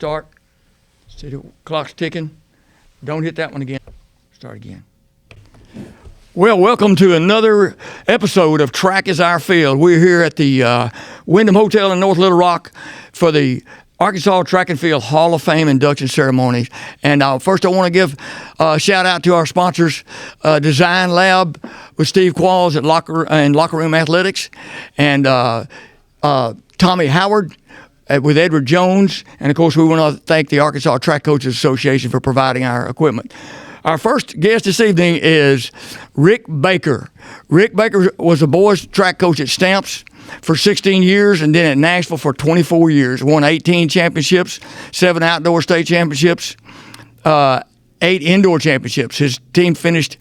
Start. See the clock's ticking. Don't hit that one again. Start again. Well, welcome to another episode of Track is Our Field. We're here at the Wyndham Hotel in North Little Rock for the Arkansas Track and Field Hall of Fame induction ceremonies. And first I want to give a shout out to our sponsors, Design Lab with Steve Qualls at Locker Room Athletics, and Tommy Howard with Edward Jones. And of course, we want to thank the Arkansas Track Coaches Association for providing our equipment. Our first guest this evening is Rick Baker. Rick Baker was a boys track coach at Stamps for 16 years and then at Nashville for 24 years. Won 18 championships, 7 outdoor state championships, 8 indoor championships. His team finished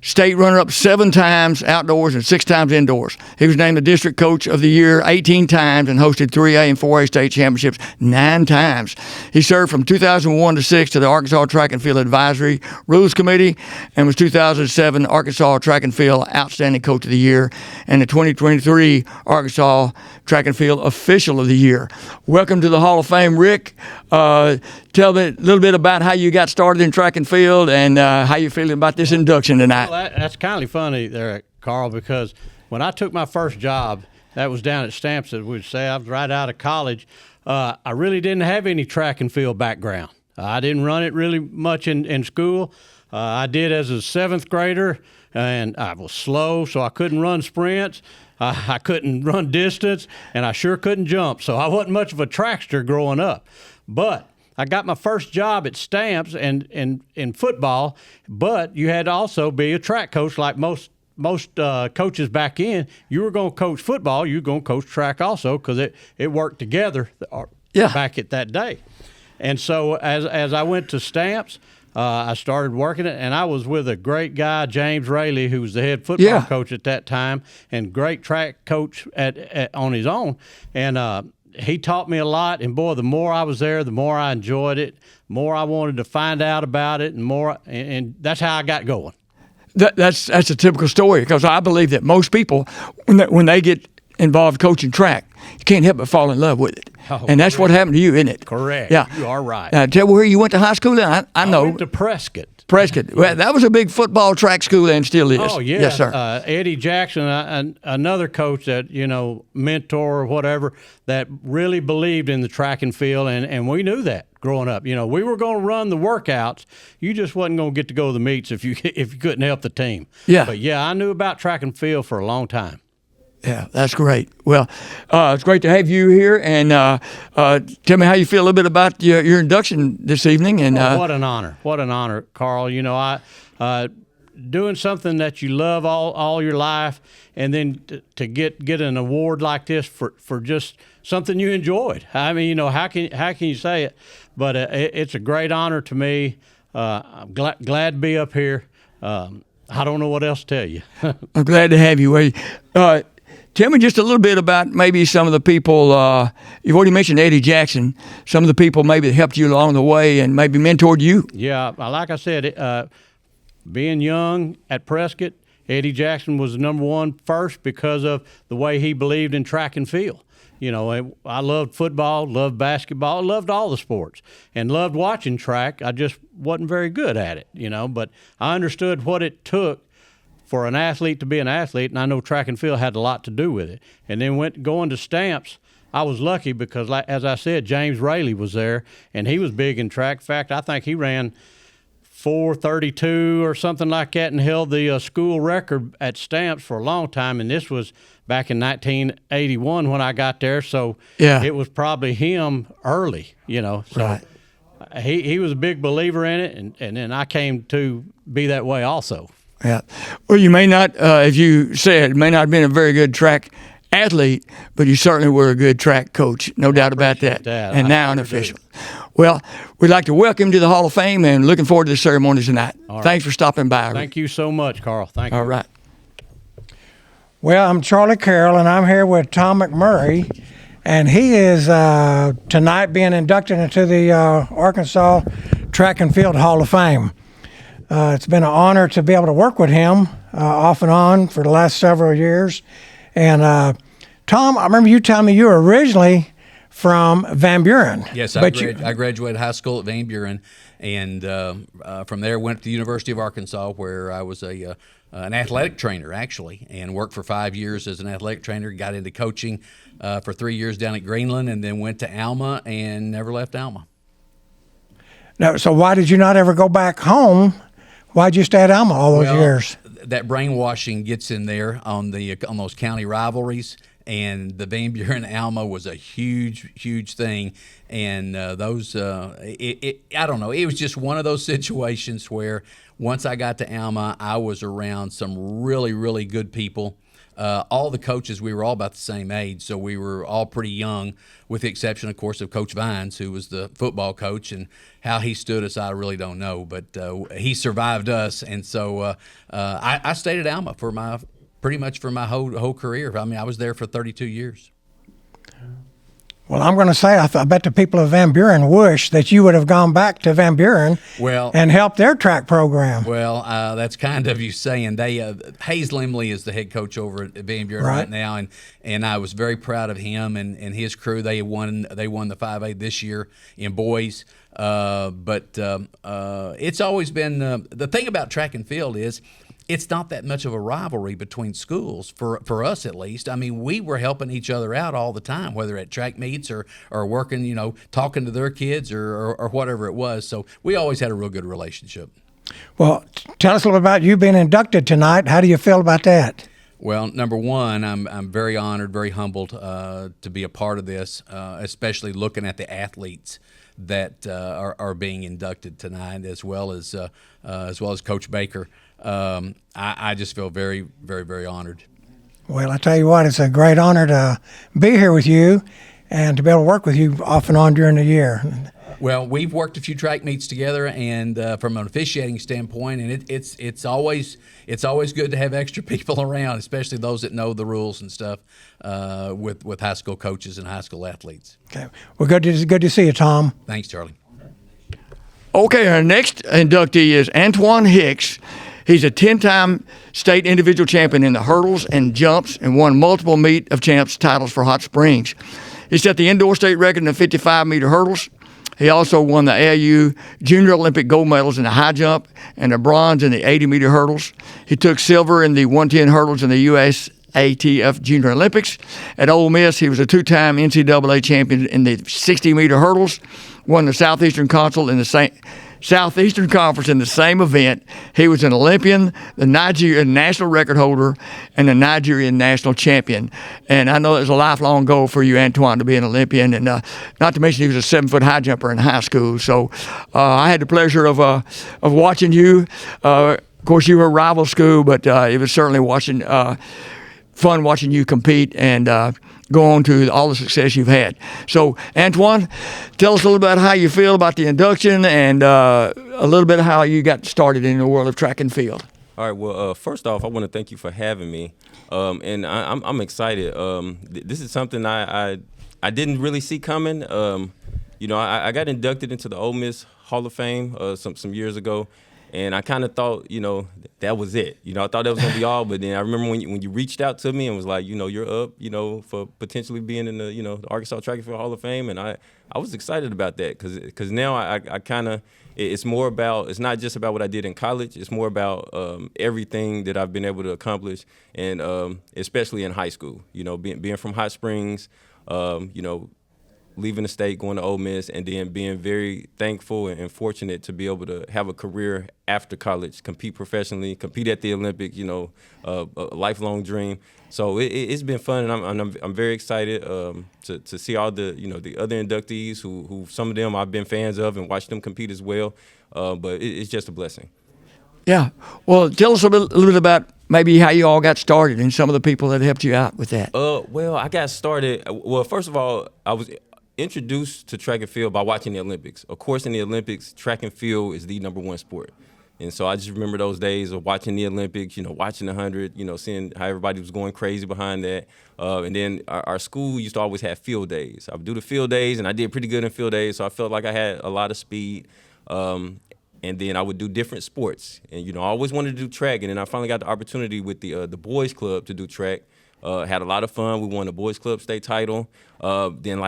state runner-up 7 times outdoors and 6 times indoors. He was named the district coach of the year 18 times and hosted 3A and 4A state championships 9 times. He served from 2001 to 6 to the Arkansas Track and Field Advisory Rules Committee and was 2007 Arkansas Track and Field Outstanding Coach of the Year and the 2023 Arkansas Track and Field Official of the Year. Welcome to the Hall of Fame, Rick. Tell me a little bit about how you got started in track and field and how you're feeling about this induction tonight. Well, that's kind of funny there, Carl, because when I took my first job, that was down at Stamps, as we'd say. I was right out of college. I really didn't have any track and field background. I didn't run it really much in school. I did as a 7th grader, and I was slow, so I couldn't run sprints. I couldn't run distance, and I sure couldn't jump, so I wasn't much of a trackster growing up. But I got my first job at Stamps and in football, but you had to also be a track coach like most coaches back in. You were going to coach football, you were going to coach track also because it worked together back at that day. And so as I went to Stamps, I started working it, and I was with a great guy, James Raley, who was the head football coach at that time and great track coach on his own. And he taught me a lot, and boy, the more I was there, the more I enjoyed it, the more I wanted to find out about it, and that's how I got going. That's a typical story, because I believe that most people, when they get involved coaching track, you can't help but fall in love with it. Oh, and that's what happened to you, isn't it? Correct. Yeah. You are right. Tell me where you went to high school then. I know. I went to Prescott. Well, that was a big football track school and still is. Oh, yeah. Yes, sir. Eddie Jackson, another coach that, mentor or whatever, that really believed in the track and field, and we knew that growing up. We were going to run the workouts. You just wasn't going to get to go to the meets if you couldn't help the team. Yeah. But, yeah, I knew about track and field for a long time. Yeah, that's great. Well, it's great to have you here, and tell me how you feel a little bit about your induction this evening. And what an honor! What an honor, Carl. I doing something that you love all your life, and then to get an award like this for just something you enjoyed. I mean, how can you say it? But it's a great honor to me. I'm glad to be up here. I don't know what else to tell you. I'm glad to have you. Tell me just a little bit about maybe some of the people, you've already mentioned Eddie Jackson, some of the people maybe that helped you along the way and maybe mentored you. Yeah, like I said, being young at Prescott, Eddie Jackson was the number one first because of the way he believed in track and field. I loved football, loved basketball, loved all the sports, and loved watching track. I just wasn't very good at it, but I understood what it took for an athlete to be an athlete, and I know track and field had a lot to do with it. And then going to Stamps, I was lucky because, as I said, James Raley was there, and he was big in track. In fact, I think he ran 4:32 or something like that and held the school record at Stamps for a long time, and this was back in 1981 when I got there, so it was probably him early, So right. He was a big believer in it, and then I came to be that way also. Yeah. Well, you may not, as you said, may not have been a very good track athlete, but you certainly were a good track coach, no doubt about that. And now an official. Well, we'd like to welcome you to the Hall of Fame and looking forward to the ceremony tonight. Right. Thanks for stopping by. Thank you so much, Carl. Thank you. All right. Well, I'm Charlie Carroll, and I'm here with Tom McMurray, and he is tonight being inducted into the Arkansas Track and Field Hall of Fame. It's been an honor to be able to work with him off and on for the last several years. And Tom, I remember you telling me you were originally from Van Buren. Yes, but I graduated high school at Van Buren, and from there went to the University of Arkansas, where I was an athletic trainer, actually, and worked for 5 years as an athletic trainer. Got into coaching for 3 years down at Greenland, and then went to Alma and never left Alma. No, so why did you not ever go back home? Why'd you stay at Alma all those years? That brainwashing gets in there on those county rivalries, and the Van Buren Alma was a huge thing. And I don't know, it was just one of those situations where once I got to Alma, I was around some really good people. All the coaches, we were all about the same age, so we were all pretty young, with the exception, of course, of Coach Vines, who was the football coach, and how he stood us, I really don't know, but he survived us, and so I stayed at Alma pretty much for my whole career. I mean, I was there for 32 years. Well, I'm going to say I bet the people of Van Buren wish that you would have gone back to Van Buren and helped their track program. Well, that's kind of you saying. They Hayes Limley is the head coach over at Van Buren right now, and I was very proud of him and his crew. They won the 5A this year in boys. But it's always been the thing about track and field is it's not that much of a rivalry between schools, for us at least. I mean, we were helping each other out all the time, whether at track meets or working, talking to their kids or whatever it was. So we always had a real good relationship. Well, tell us a little about you being inducted tonight. How do you feel about that? Well, number one, I'm very honored, very humbled to be a part of this, especially looking at the athletes that are being inducted tonight, as well as Coach Baker. I just feel very, very, very honored. Well, I tell you what, it's a great honor to be here with you and to be able to work with you off and on during the year. Well, we've worked a few track meets together, and from an officiating standpoint, and it's always good to have extra people around, especially those that know the rules and stuff, with high school coaches and high school athletes. Okay, well, good to see you, Tom. Thanks, Charlie. Okay, our next inductee is Antoine Hicks. He's a 10-time state individual champion in the hurdles and jumps and won multiple Meet of Champs titles for Hot Springs. He set the indoor state record in the 55-meter hurdles. He also won the AAU Junior Olympic gold medals in the high jump and the bronze in the 80-meter hurdles. He took silver in the 110 hurdles in the USATF Junior Olympics. At Ole Miss, he was a 2-time NCAA champion in the 60-meter hurdles, won the Southeastern Conference in the same event. He was an Olympian, the Nigerian national record holder, and the Nigerian national champion. And I know it was a lifelong goal for you, Antoine, to be an Olympian. And not to mention he was a 7-foot high jumper in high school. So I had the pleasure of watching you. Of course, you were a rival school, but it was certainly fun watching you compete and go on to all the success you've had. So, Antoine, tell us a little bit how you feel about the induction and a little bit how you got started in the world of track and field. All right. Well, first off, I want to thank you for having me, and I'm excited. This is something I didn't really see coming. I got inducted into the Ole Miss Hall of Fame some years ago. And I kind of thought, that was it. I thought that was going to be all. But then I remember when you reached out to me and was like, you're up, for potentially being in the Arkansas Track and Field Hall of Fame. And I was excited about that because now I kind of, it's more about, it's not just about what I did in college. It's more about everything that I've been able to accomplish, and especially in high school. Being from Hot Springs, leaving the state, going to Ole Miss, and then being very thankful and fortunate to be able to have a career after college, compete professionally, compete at the Olympics, a lifelong dream. So it's been fun, and I'm very excited to see all the the other inductees who some of them I've been fans of and watched them compete as well. But it's just a blessing. Yeah. Well, tell us a little bit about maybe how you all got started and some of the people that helped you out with that. Well, I got started. Well, first of all, I was introduced to track and field by watching the Olympics. Of course, in the Olympics, track and field is the #1 sport. And so I just remember those days of watching the Olympics, watching the 100, seeing how everybody was going crazy behind that. And then our school used to always have field days. I would do the field days, and I did pretty good in field days, so I felt like I had a lot of speed. And then I would do different sports. And, I always wanted to do track, and then I finally got the opportunity with the boys club to do track. Had a lot of fun. We won the boys club state title. Then,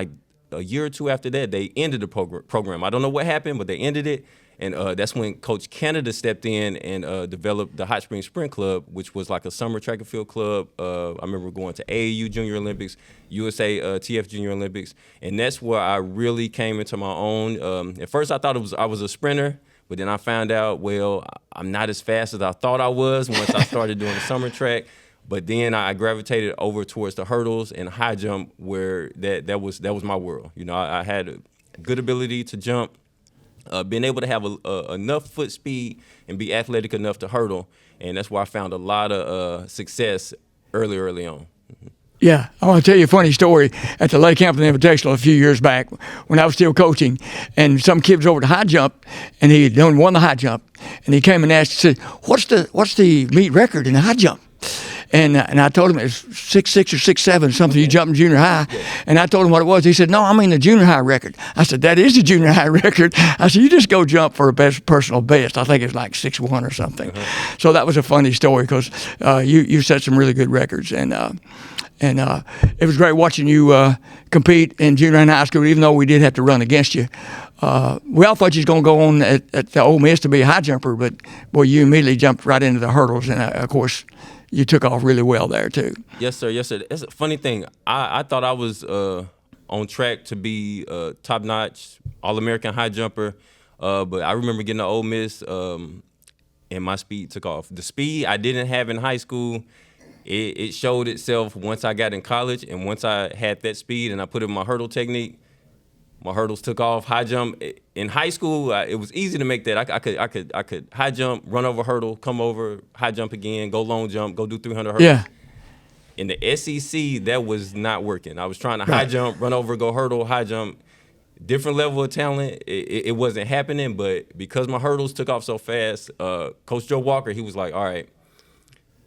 a year or two after that, they ended the program. I don't know what happened, but they ended it. And that's when Coach Canada stepped in and developed the Hot Springs Sprint Club, which was like a summer track and field club. I remember going to AAU Junior Olympics, USA TF Junior Olympics, and that's where I really came into my own. At first, I thought I was a sprinter, but then I found out, well, I'm not as fast as I thought I was once I started doing the summer track. But then I gravitated over towards the hurdles and high jump, where that was my world. You know, I had a good ability to jump. Being able to have enough foot speed and be athletic enough to hurdle, and that's where I found a lot of success early on. Yeah, I want to tell you a funny story at the Lake Hampton Invitational a few years back when I was still coaching, and some kid was over to high jump, and he had won the high jump, and he came and asked, said, "What's the meet record in the high jump?" And I told him it was 6'6" or 6'7", something you jump in junior high. And I told him what it was. He said, "No, I mean the junior high record." I said, "That is the junior high record." I said, "You just go jump for a personal best." I think it's like 6'1" or something. So that was a funny story because you set some really good records. And it was great watching you compete in junior and high school, even though we did have to run against you. We all thought you was going to go on at the Ole Miss to be a high jumper, but, boy, you immediately jumped right into the hurdles. And, of course, you took off really well there, too. Yes, sir. Yes, sir. That's a funny thing. I thought I was on track to be top-notch All-American high jumper, but I remember getting to Ole Miss, and my speed took off. The speed I didn't have in high school, it showed itself once I got in college, and once I had that speed and I put in my hurdle technique, my hurdles took off. High jump in high school, it was easy to make that. I could high jump, run over hurdle, come over, high jump again, go long jump, go do 300 hurdles. Yeah. In the SEC, that was not working. I was trying to high jump, run over, go hurdle, high jump. Different level of talent. It wasn't happening, but because my hurdles took off so fast, Coach Joe Walker, he was like, "All right,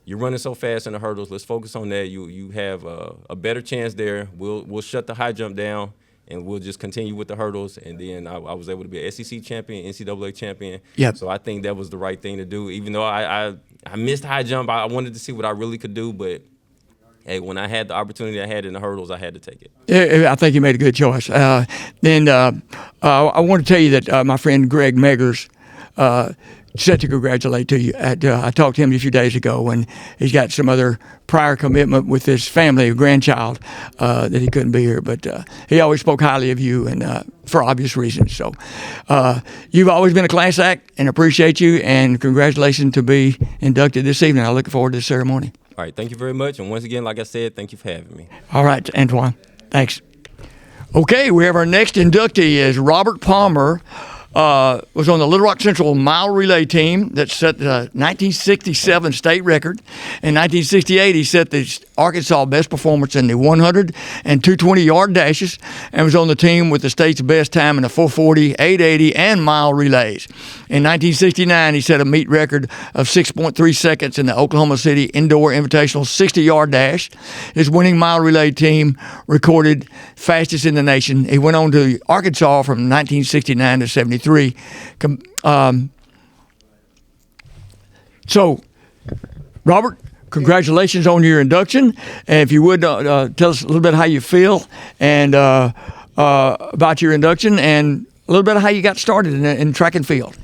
you're running so fast in the hurdles. Let's focus on that. You have a better chance there. We'll shut the high jump down, and we'll just continue with the hurdles." And then I was able to be an SEC champion, NCAA champion. Yep. So I think that was the right thing to do. Even though I missed high jump, I wanted to see what I really could do. But, hey, when I had the opportunity I had in the hurdles, I had to take it. Yeah, I think you made a good choice. Then I want to tell you that my friend Greg Meggers said to congratulate to you. I talked to him a few days ago, and he's got some other prior commitment with his family, a grandchild, that he couldn't be here. But he always spoke highly of you, and for obvious reasons. So you've always been a class act, and appreciate you, and congratulations to be inducted this evening. I look forward to the ceremony. All right, thank you very much. And once again, like I said, thank you for having me. All right, Antoine. Thanks. Okay, we have our next inductee is Robert Palmer. Was on the Little Rock Central mile relay team that set the 1967 state record. In 1968, he set the Arkansas best performance in the 100 and 220-yard dashes and was on the team with the state's best time in the 440, 880, and mile relays. In 1969, he set a meet record of 6.3 seconds in the Oklahoma City Indoor Invitational 60-yard dash. His winning mile relay team recorded fastest in the nation. He went on to Arkansas from 1969 to 73. So, Robert, congratulations on your induction. And if you would tell us a little bit how you feel and about your induction, and a little bit of how you got started in track and field.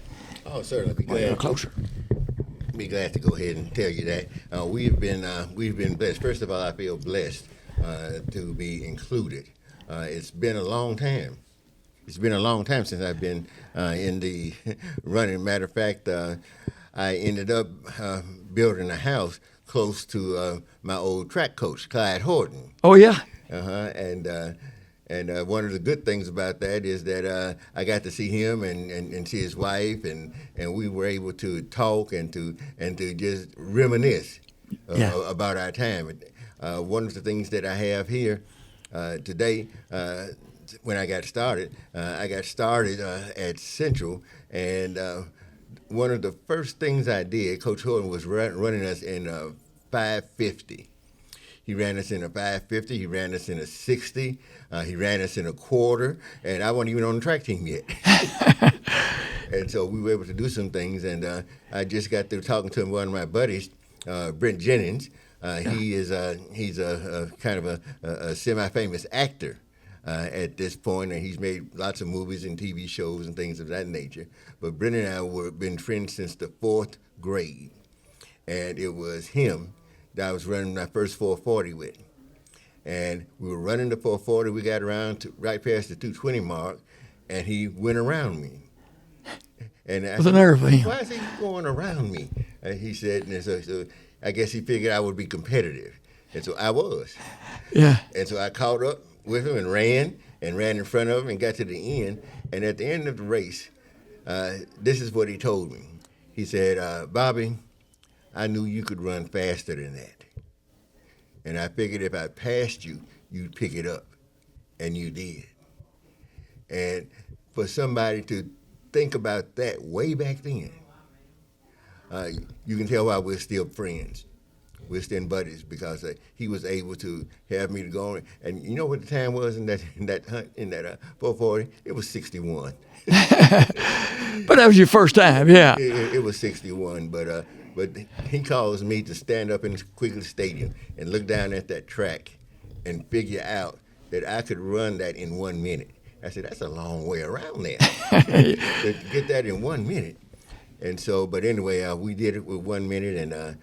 Oh, certainly. Be glad. Closer. Be glad to go ahead and tell you that we've been blessed. First of all, I feel blessed to be included. It's been a long time. It's been a long time since I've been in the running. Matter of fact, I ended up building a house close to my old track coach, Clyde Horton. Oh, yeah. And one of the good things about that is that I got to see him and see his wife, and we were able to talk and to just reminisce about our time. One of the things that I have here today. When I got started at Central, and one of the first things I did, Coach Horton was running us in a 550. He ran us in a 550. He ran us in a 60. He ran us in a quarter, and I wasn't even on the track team yet. And so we were able to do some things, and I just got through talking to one of my buddies, Brent Jennings. He's a kind of a semi-famous actor. at this point, and he's made lots of movies and TV shows and things of that nature. But Brendan and I were been friends since the 4th grade, and it was him that I was running my first 440 with. And we were running the 440. We got around to right past the 220 mark, and he went around me. And I Was a nerve for him. why is he going around me? And he said, and so I guess he figured I would be competitive. And so I was. Yeah. And so I caught up with him and ran in front of him and got to the end. And at the end of the race, this is what he told me. He said, Bobby, I knew you could run faster than that. And I figured if I passed you, you'd pick it up. And you did. And for somebody to think about that way back then, you can tell why we're still friends. We're still buddies because he was able to have me to go on. And you know what the time was in that 440? It was 61. But that was your first time, yeah. It was 61, but he caused me to stand up in Quigley Stadium and look down at that track and figure out that I could run that in 1 minute. I said, that's a long way around there to get that in 1 minute. And so, but anyway, we did it with 1 minute, and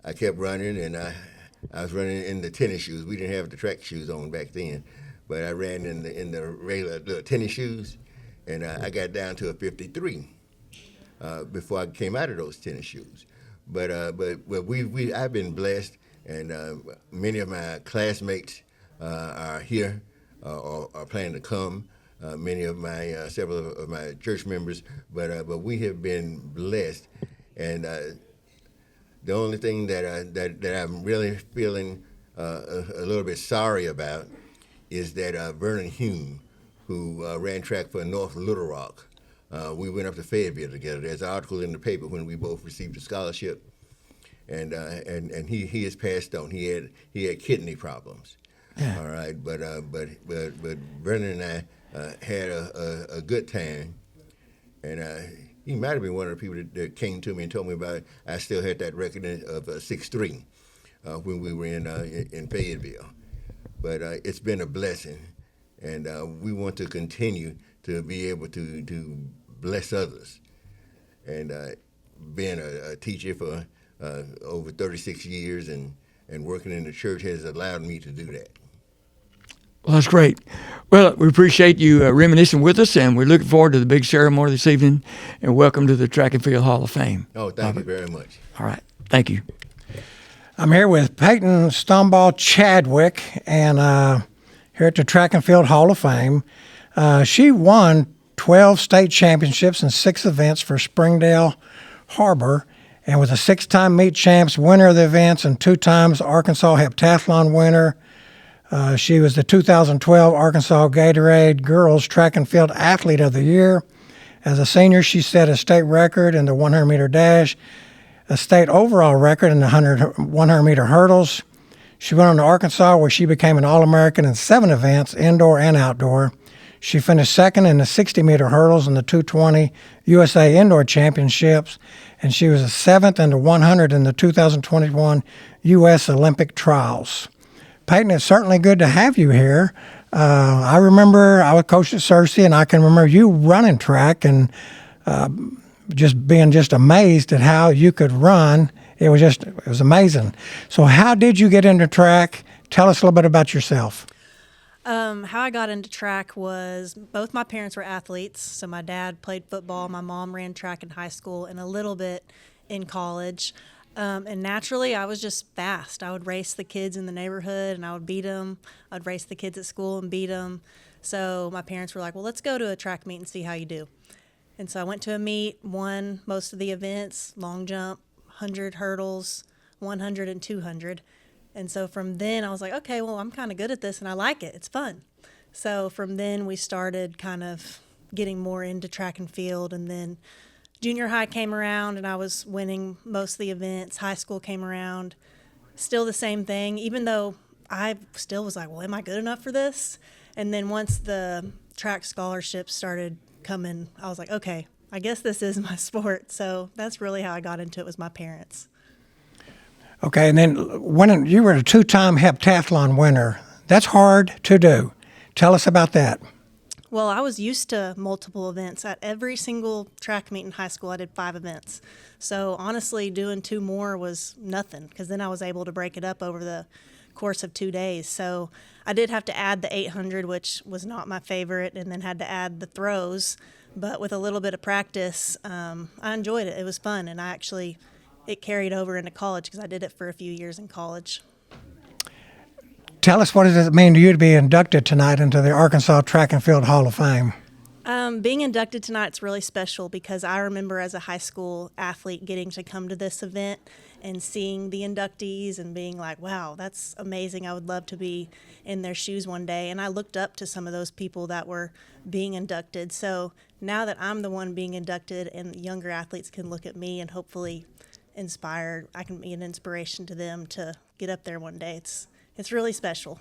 I kept running, and I was running in the tennis shoes. We didn't have the track shoes on back then, but I ran in the regular little tennis shoes, and I got down to a 53 before I came out of those tennis shoes. But I've been blessed, and many of my classmates are here or are planning to come. Many of my several of my church members, but we have been blessed, and the only thing that I'm really feeling a little bit sorry about is that Vernon Hume, who ran track for North Little Rock, we went up to Fayetteville together. There's an article in the paper when we both received a scholarship, and he has passed on. He had kidney problems. Yeah. All right, but Vernon and I had a good time, and he might have been one of the people that came to me and told me about it. I still had that record of 6'3" when we were in Fayetteville. But it's been a blessing, and we want to continue to be able to bless others. And being a teacher for over 36 years and working in the church has allowed me to do that. Well, that's great. Well, we appreciate you reminiscing with us, and we're looking forward to the big ceremony this evening. And welcome to the Track and Field Hall of Fame. Oh, thank you very much. All right. Thank you. I'm here with Peyton Stumbaugh Chadwick, and here at the Track and Field Hall of Fame. She won 12 state championships and 6 events for Springdale Harbor, and was a 6-time meet champs, winner of the events, and 2 times Arkansas heptathlon winner. She was the 2012 Arkansas Gatorade Girls Track and Field Athlete of the Year. As a senior, she set a state record in the 100-meter dash, a state overall record in the 100-meter hurdles. She went on to Arkansas, where she became an All-American in 7 events, indoor and outdoor. She finished second in the 60-meter hurdles in the 220 USA Indoor Championships, and she was 7th in the 100 in the 2021 U.S. Olympic Trials. Peyton, it's certainly good to have you here. I remember I was coached at Searcy, and I can remember you running track and just being amazed at how you could run. It was amazing. So how did you get into track? Tell us a little bit about yourself. How I got into track was both my parents were athletes. So my dad played football. My mom ran track in high school and a little bit in college. And naturally, I was just fast. I would race the kids in the neighborhood, and I would beat them. I'd race the kids at school and beat them. So my parents were like, well, let's go to a track meet and see how you do. And so I went to a meet, won most of the events, long jump, 100 hurdles, 100 and 200. And so from then, I was like, okay, well, I'm kind of good at this, and I like it. It's fun. So from then, we started kind of getting more into track and field, and then junior high came around, and I was winning most of the events. High school came around, still the same thing, even though I still was like, well, am I good enough for this? And then once the track scholarships started coming, I was like, okay, I guess this is my sport. So that's really how I got into it, was my parents. Okay, and then when you were a 2-time heptathlon winner, that's hard to do. Tell us about that. Well, I was used to multiple events. At every single track meet in high school, I did 5 events. So honestly, doing 2 more was nothing, because then I was able to break it up over the course of 2 days. So I did have to add the 800, which was not my favorite, and then had to add the throws. But with a little bit of practice, I enjoyed it. It was fun, and it carried over into college because I did it for a few years in college. Tell us, what does it mean to you to be inducted tonight into the Arkansas Track and Field Hall of Fame? Being inducted tonight's really special because I remember as a high school athlete getting to come to this event and seeing the inductees and being like, wow, that's amazing. I would love to be in their shoes one day. And I looked up to some of those people that were being inducted. So now that I'm the one being inducted and younger athletes can look at me and hopefully inspire, I can be an inspiration to them to get up there one day. It's really special.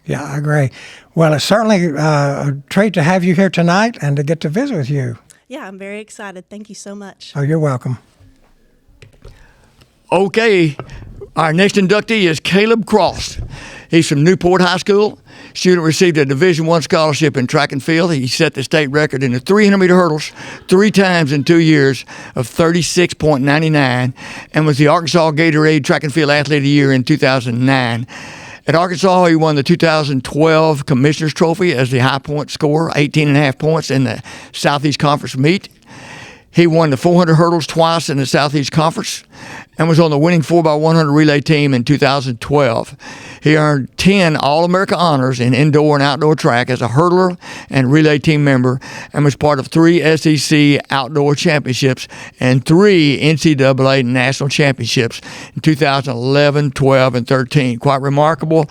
Yeah, I agree. Well, it's certainly a treat to have you here tonight and to get to visit with you. Yeah, I'm very excited. Thank you so much. Oh, you're welcome. Okay, our next inductee is Caleb Cross. He's from Newport High School. Student received a Division I scholarship in track and field. He set the state record in the 300-meter hurdles 3 times in 2 years of 36.99 and was the Arkansas Gatorade Track and Field Athlete of the Year in 2009. At Arkansas, he won the 2012 Commissioner's Trophy as the high point scorer, 18.5 points in the Southeast Conference meet. He won the 400 hurdles twice in the Southeast Conference and was on the winning 4x100 relay team in 2012. He earned 10 All-America honors in indoor and outdoor track as a hurdler and relay team member and was part of 3 SEC outdoor championships and 3 NCAA national championships in 2011, 12, and 13. Quite remarkable.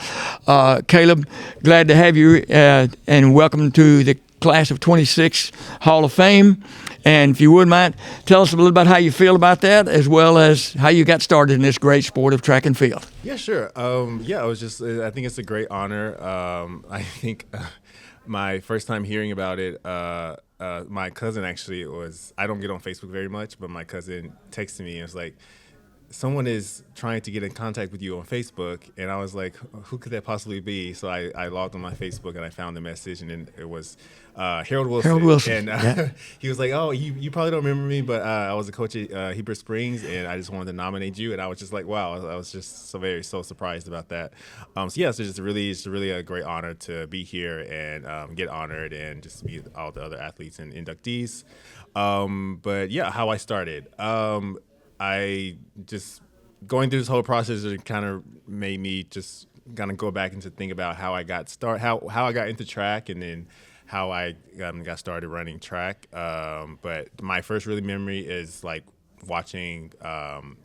Caleb, glad to have you and welcome to the Class of 26 Hall of Fame. And if you would mind, tell us a little about how you feel about that, as well as how you got started in this great sport of track and field. Yeah, sure. I think it's a great honor. I think my first time hearing about it, my cousin actually I don't get on Facebook very much, but my cousin texted me and was like, someone is trying to get in contact with you on Facebook. And I was like, who could that possibly be? So I logged on my Facebook and I found the message, and then it was Harold Wilson. Harold Wilson. And he was like, oh, you probably don't remember me, but I was a coach at Heber Springs, and I just wanted to nominate you. And I was just like, wow, I was just so surprised about that. It's just really a great honor to be here and get honored and just meet all the other athletes and inductees. But yeah, how I started. I just going through this whole process, it kind of made me just kind of go back and to think about how I got how I got into track, and then how I got started running track. But my first really memory is like watching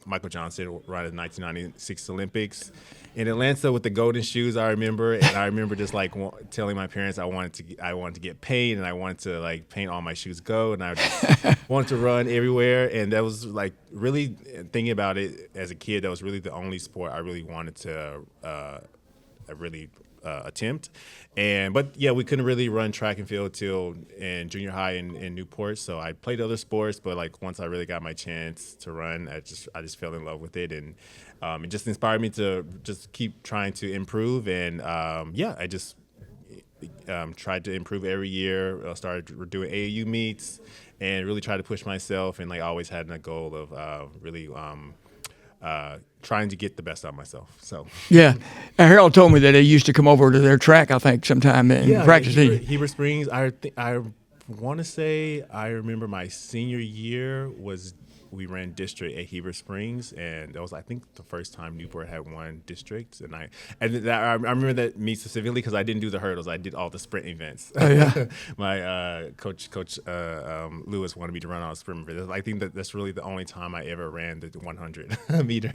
Michael Johnson run the 1996 Olympics in Atlanta with the golden shoes. I remember just like telling my parents I wanted to get paint, and I wanted to like paint all my shoes gold, and I just wanted to run everywhere. And that was like really thinking about it as a kid. That was really the only sport I really wanted to attempt. But yeah, we couldn't really run track and field till in junior high in Newport. So I played other sports, but like once I really got my chance to run, I just fell in love with it, and it just inspired me to just keep trying to improve. And I just tried to improve every year. I started doing AAU meets and really tried to push myself, and like always had a goal of really trying to get the best out of myself. So yeah, and Harold told me that they used to come over to their track, I think, sometime in practice. Heber Springs. I want to say I remember my senior year we ran district at Heber Springs, and that was, I think, the first time Newport had won district. And I remember that meet specifically because I didn't do the hurdles. I did all the sprint events. Oh, yeah. My coach Lewis wanted me to run all the sprint events. I think that's really the only time I ever ran the 100 meter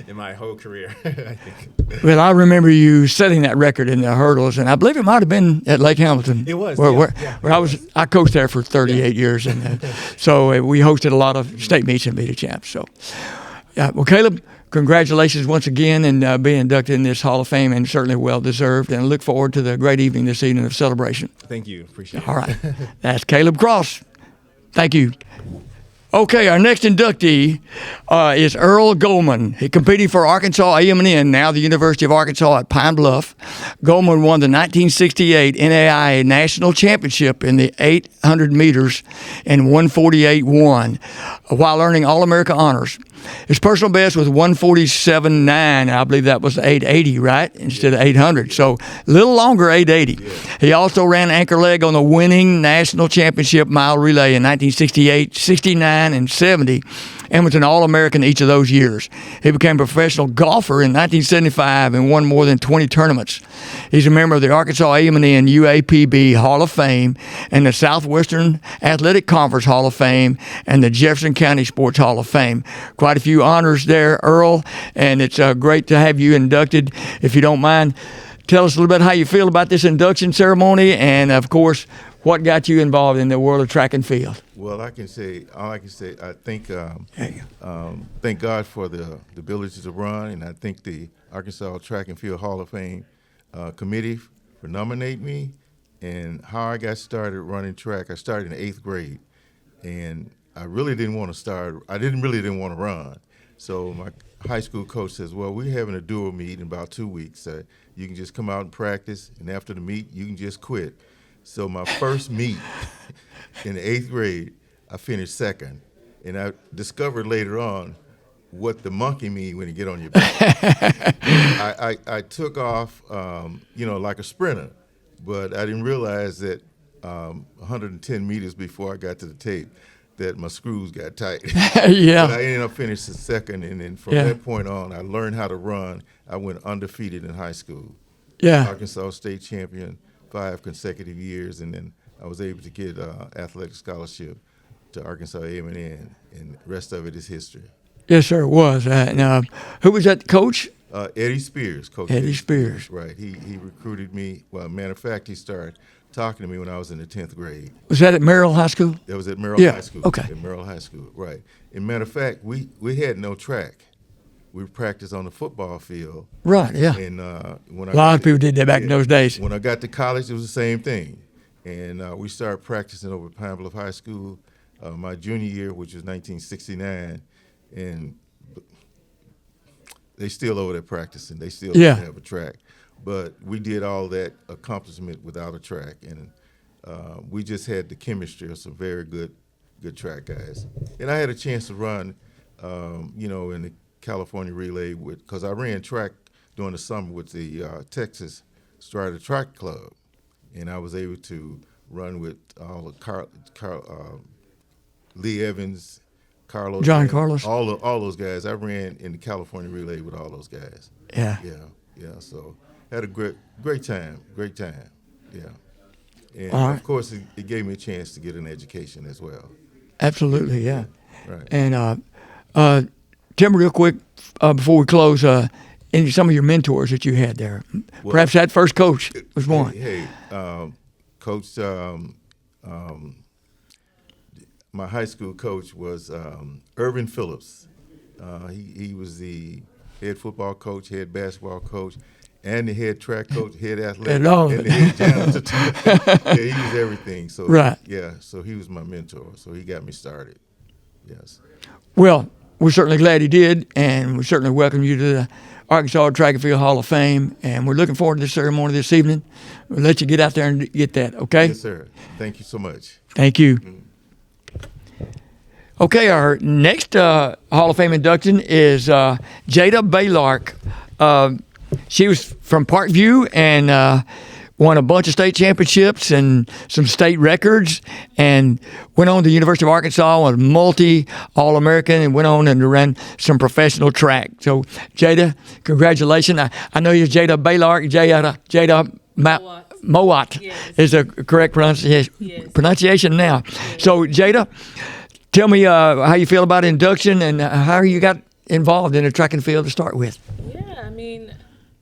in my whole career, I think. Well, I remember you setting that record in the hurdles, and I believe it might have been at Lake Hamilton. It was, where I coached there for 38 years, and so we hosted a lot of state meets and meet champs. So, well, Caleb, congratulations once again in being inducted in this Hall of Fame, and certainly well deserved. And look forward to the great evening this evening of celebration. Thank you. Appreciate it. All right, that's Caleb Cross. Thank you. Okay, our next inductee is Earl Goldman. He competed for Arkansas A&M, now the University of Arkansas at Pine Bluff. Goldman won the 1968 NAIA National Championship in the 800 meters and 148.1 while earning All-America honors. His personal best was 147.9. I believe that was 880, right? Instead of 800. So a little longer, 880. Yeah. He also ran anchor leg on the winning national championship mile relay in 1968, 69, and 70, and was an All-American each of those years. He became a professional golfer in 1975 and won more than 20 tournaments. He's a member of the Arkansas A&M UAPB Hall of Fame and the Southwestern Athletic Conference Hall of Fame and the Jefferson County Sports Hall of Fame. Quite a few honors there, Earl, and it's great to have you inducted. If you don't mind, tell us a little bit how you feel about this induction ceremony and, of course, what got you involved in the world of track and field. Well, all I can say, I think, thank God for the ability to run, and I thank the Arkansas Track and Field Hall of Fame committee for nominating me. And how I got started running track, I started in 8th grade, and I really didn't want to start. I didn't want to run. So my high school coach says, "Well, we're having a dual meet in about 2 weeks. You can just come out and practice, and after the meet, you can just quit." So my first meet in the 8th grade, I finished second, and I discovered later on what the monkey mean when you get on your back. I took off, like a sprinter, but I didn't realize that 110 meters before I got to the tape that my screws got tight. Yeah. But I ended up finishing second, and then from that point on, I learned how to run. I went undefeated in high school. Yeah. Arkansas state champion 5 consecutive years, and then I was able to get athletic scholarship to Arkansas A&M, and the rest of it is history. Yes, sir, it was. Who was that coach? Eddie Spears, Coach Eddie Spears. Right. He recruited me. Well, matter of fact, he started talking to me when I was in the 10th grade. Was that at Merrill High School? That was at Merrill High School. Okay. At Merrill High School, right. And matter of fact, we had no track. We practiced on the football field. Right, yeah. And when a lot of people did that back in those days. When I got to college, it was the same thing. And we started practicing over at Pine Bluff High School my junior year, which was 1969. And they still over there practicing. They still don't have a track. But we did all that accomplishment without a track. And we just had the chemistry of some very good track guys. And I had a chance to run, in the California relay because I ran track during the summer with the Texas Strider Track Club, and I was able to run with all the Lee Evans, Carlos, Carlos, all those guys. I ran in the California relay with all those guys. Yeah. So had a great time. Yeah, and all right. Of course it gave me a chance to get an education as well. Absolutely, yeah. Right. And tell me real quick before we close, any some of your mentors that you had there. Well, perhaps that first coach was one. Hey, Coach, my high school coach was Irvin Phillips. He was the head football coach, head basketball coach, and the head track coach, head athletic, and the head janitor. He was everything. So right. Yeah, so he was my mentor. So he got me started. Yes. Well, we're certainly glad he did, and we certainly welcome you to the Arkansas Track and Field Hall of Fame, and we're looking forward to this ceremony this evening. We'll let you get out there and get that, okay? Yes, sir. Thank you so much. Thank you. Okay, our next Hall of Fame induction is Jada Baylark. She was from Parkview and won a bunch of state championships and some state records, and went on to the University of Arkansas, was multi-All-American, and went on and ran some professional track. So, Jada, congratulations. I know you're Jada Baylark. Jada Mowat is the correct pronunciation now. Yes. So, Jada, tell me how you feel about induction and how you got involved in the track and field to start with. Yeah, I mean,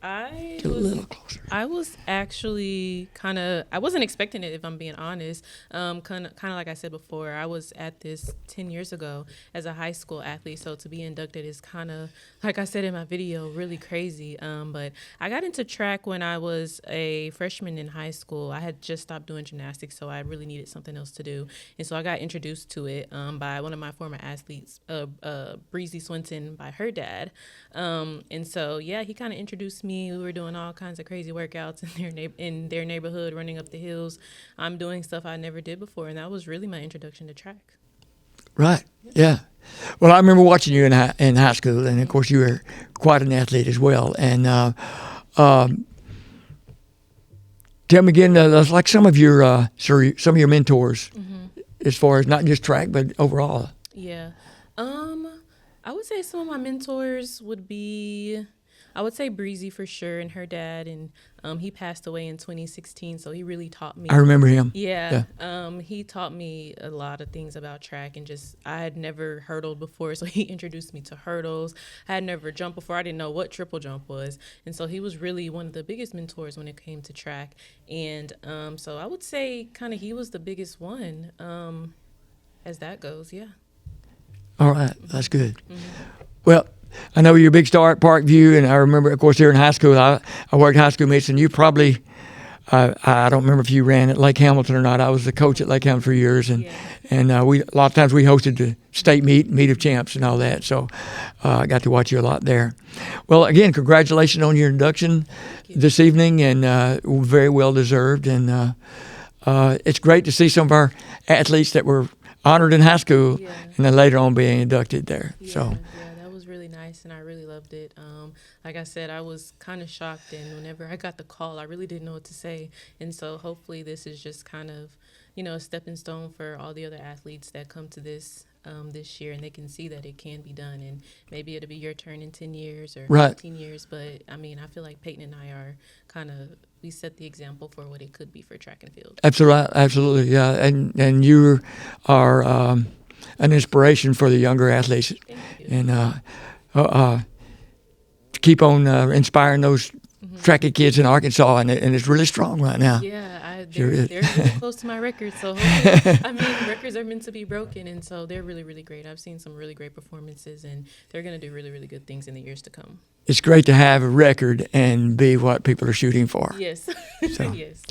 Get a little closer. I was actually I wasn't expecting it, if I'm being honest. Kind of like I said before, I was at this 10 years ago as a high school athlete. So to be inducted is kind of, like I said in my video, really crazy. But I got into track when I was a freshman in high school. I had just stopped doing gymnastics, so I really needed something else to do. And so I got introduced to it by one of my former athletes, Breezy Swinton, by her dad. And so, yeah, he kind of introduced me. We were doing all kinds of crazy workouts in their neighborhood, running up the hills. I'm doing stuff I never did before, and that was really my introduction to track. Right. Yeah. Well, I remember watching you in high school, and of course you were quite an athlete as well. And tell me again, like some of your mentors, as far as not just track but overall. Yeah. I would say some of my mentors would be, I would say Breezy for sure, and her dad, and he passed away in 2016, so he really taught me. I remember him. Yeah. He taught me a lot of things about track, and I had never hurdled before, so he introduced me to hurdles. I had never jumped before. I didn't know what triple jump was, and so he was really one of the biggest mentors when it came to track. And so I would say kind of he was the biggest one as that goes, yeah. All right, that's good. Well, I know you're a big star at Parkview, and I remember, of course, there in high school, I worked high school meets, and you probably, I don't remember if you ran at Lake Hamilton or not. I was the coach at Lake Hamilton for years, and a lot of times we hosted the state meet of champs and all that, so I got to watch you a lot there. Well, again, congratulations on your induction this evening, and very well deserved, and it's great to see some of our athletes that were honored in high school, and then later on being inducted there. So. Yeah, that was really nice, and I really loved it. Like I said, I was kind of shocked, and whenever I got the call, I really didn't know what to say. And so hopefully this is just kind of, a stepping stone for all the other athletes that come to this year, and they can see that it can be done. And maybe it'll be your turn in 10 years or 15 years. But, I feel like Peyton and I are we set the example for what it could be for track and field. Absolutely, yeah. And you are an inspiration for the younger athletes. Thank you. And keep on inspiring those tracky kids in Arkansas, and it's really strong right now. Yeah, Sure they're really close to my record. So hopefully, records are meant to be broken, and so they're really, really great. I've seen some really great performances, and they're going to do really, really good things in the years to come. It's great to have a record and be what people are shooting for. Yes. So. Yes.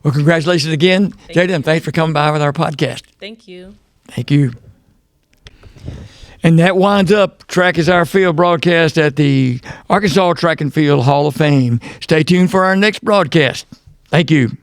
Well, congratulations again, Jada, and you. thanks for coming by with our podcast. Thank you. Thank you. And that winds up Track is Our Field broadcast at the Arkansas Track and Field Hall of Fame. Stay tuned for our next broadcast. Thank you.